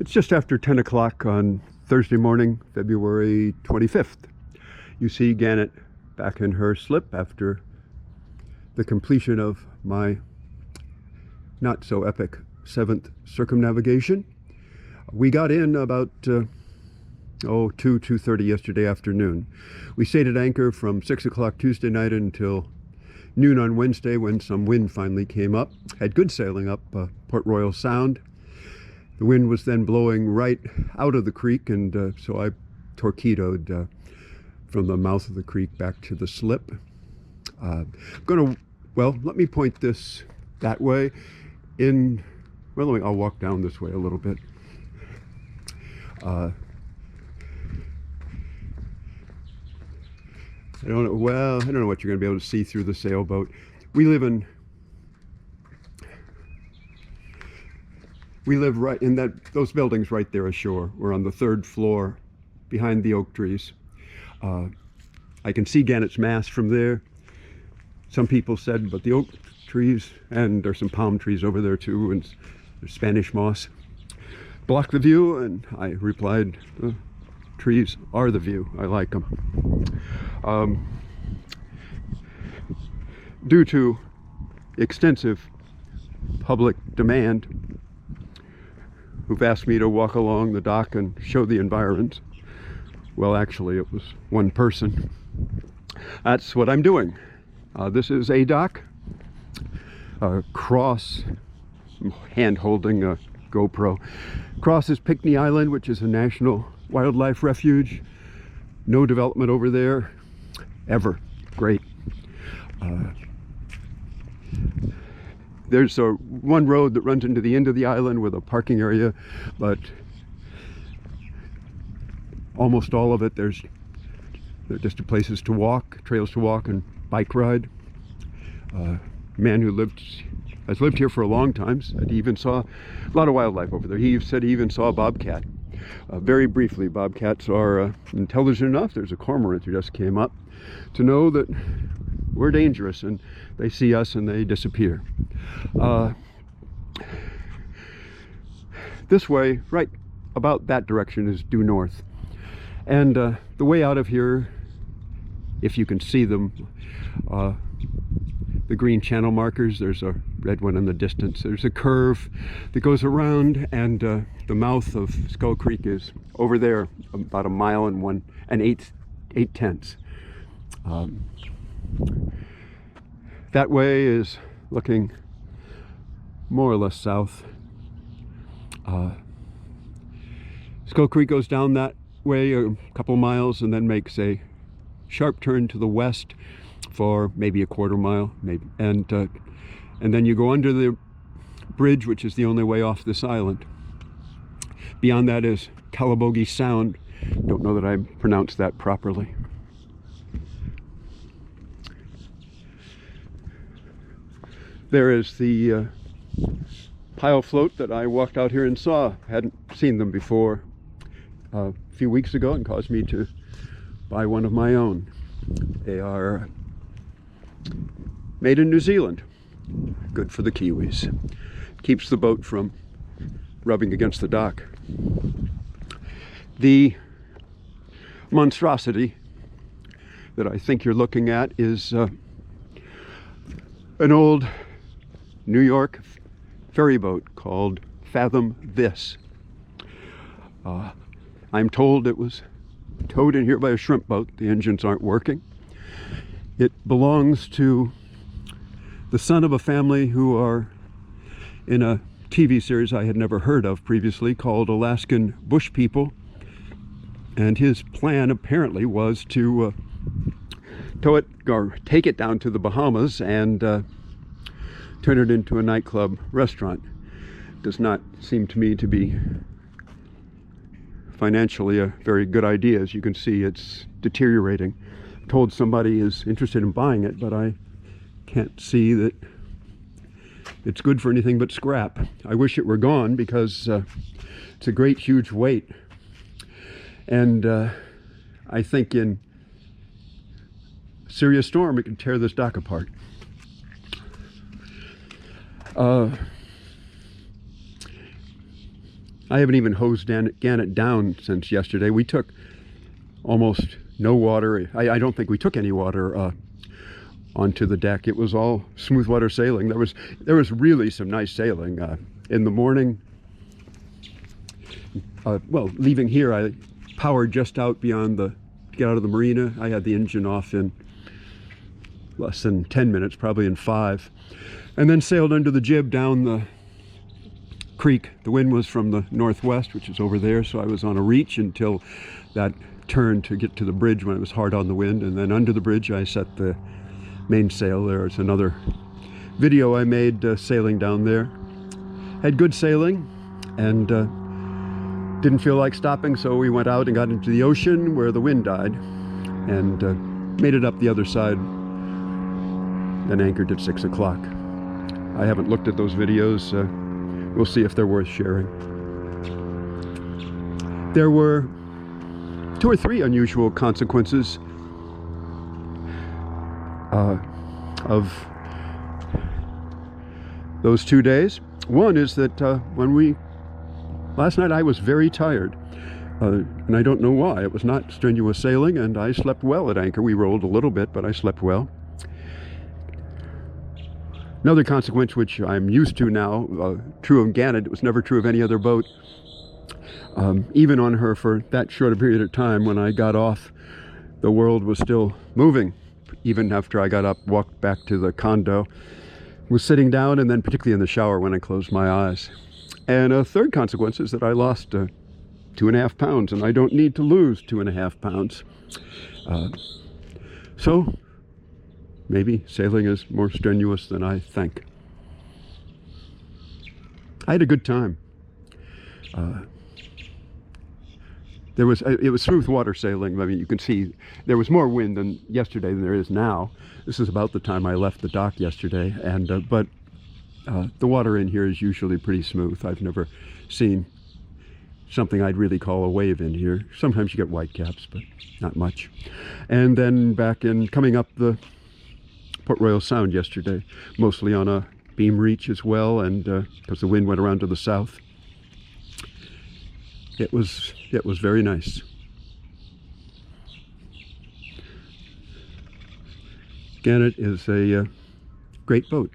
It's just after 10 o'clock on Thursday morning, February 25th. You see Gannett back in her slip after the completion of my not so epic 7th circumnavigation. We got in about 2:30 yesterday afternoon. We stayed at anchor from 6 o'clock Tuesday night until noon on Wednesday, when some wind finally came up. Had good sailing up Port Royal Sound. The wind was then blowing right out of the creek, and so I torpedoed from the mouth of the creek back to the slip. Let me point this that way. I'll walk down this way a little bit. I don't know what you're going to be able to see through the sailboat. We live right in those buildings right there ashore. We're on the 3rd floor behind the oak trees. I can see Gannett's mast from there. Some people said, but the oak trees, and there's some palm trees over there too, and there's Spanish moss, block the view, and I replied, the trees are the view. I like them. Due to extensive public demand, who've asked me to walk along the dock and show the environs. Well, actually, it was one person. That's what I'm doing. This is a dock. Cross, hand holding a GoPro. Cross is Pinckney Island, which is a national wildlife refuge. No development over there, ever. Great. There's one road that runs into the end of the island with a parking area, but almost all of it, they're just places to walk, trails to walk and bike ride. A man who has lived here for a long time said he even saw a lot of wildlife over there. He said he even saw a bobcat. Very briefly, bobcats are intelligent enough, there's a cormorant who just came up, to know that we're dangerous, and they see us and they disappear. This way, right about that direction, is due north. And the way out of here, if you can see them, the green channel markers, there's a red one in the distance. There's a curve that goes around, and the mouth of Skull Creek is over there, about a mile and 8/10. That way is looking more or less south. Skull Creek goes down that way a couple miles and then makes a sharp turn to the west for maybe a quarter mile, and then you go under the bridge, which is the only way off this island. Beyond that is Calabogie Sound. Don't know that I pronounced that properly. There is the pile float that I walked out here and saw. Hadn't seen them before a few weeks ago, and caused me to buy one of my own. They are made in New Zealand. Good for the Kiwis. Keeps the boat from rubbing against the dock. The monstrosity that I think you're looking at is an old New York ferry boat called Fathom This. I'm told it was towed in here by a shrimp boat. The engines aren't working. It belongs to the son of a family who are in a TV series I had never heard of previously called Alaskan Bush People, and his plan apparently was to tow it or take it down to the Bahamas and turn it into a nightclub restaurant. Does not seem to me to be financially a very good idea. As you can see, it's deteriorating. Told somebody is interested in buying it, but I can't see that it's good for anything but scrap. I wish it were gone, because it's a great huge weight, and I think in a serious storm it can tear this dock apart. I haven't even hosed Gannett down since yesterday. We took almost no water. I don't think we took any water onto the deck. It was all smooth water sailing. There was really some nice sailing in the morning. Well, leaving here, I powered just out beyond to get out of the marina. I had the engine off in less than 10 minutes, probably in 5, and then sailed under the jib down the creek. The wind was from the northwest, which is over there, so I was on a reach until that turn to get to the bridge when it was hard on the wind, and then under the bridge I set the mainsail. There's another video I made sailing down there. Had good sailing and didn't feel like stopping, so we went out and got into the ocean where the wind died and made it up the other side, then anchored at 6 o'clock. I haven't looked at those videos. We'll see if they're worth sharing. There were 2 or 3 unusual consequences of those 2 days. One is that last night I was very tired, and I don't know why. It was not strenuous sailing, and I slept well at anchor. We rolled a little bit, but I slept well. Another consequence, which I'm used to now, true of Gannett, it was never true of any other boat. Even on her for that short a period of time, when I got off, the world was still moving. Even after I got up, walked back to the condo, was sitting down, and then particularly in the shower when I closed my eyes. And a third consequence is that I lost 2.5 pounds, and I don't need to lose 2.5 pounds. So maybe sailing is more strenuous than I think. I had a good time. It was smooth water sailing. I mean, you can see there was more wind than yesterday than there is now. This is about the time I left the dock yesterday, and but the water in here is usually pretty smooth. I've never seen something I'd really call a wave in here. Sometimes you get whitecaps, but not much. And then coming up the Port Royal Sound yesterday, mostly on a beam reach as well, and because the wind went around to the south. It was very nice. Gannett is a great boat.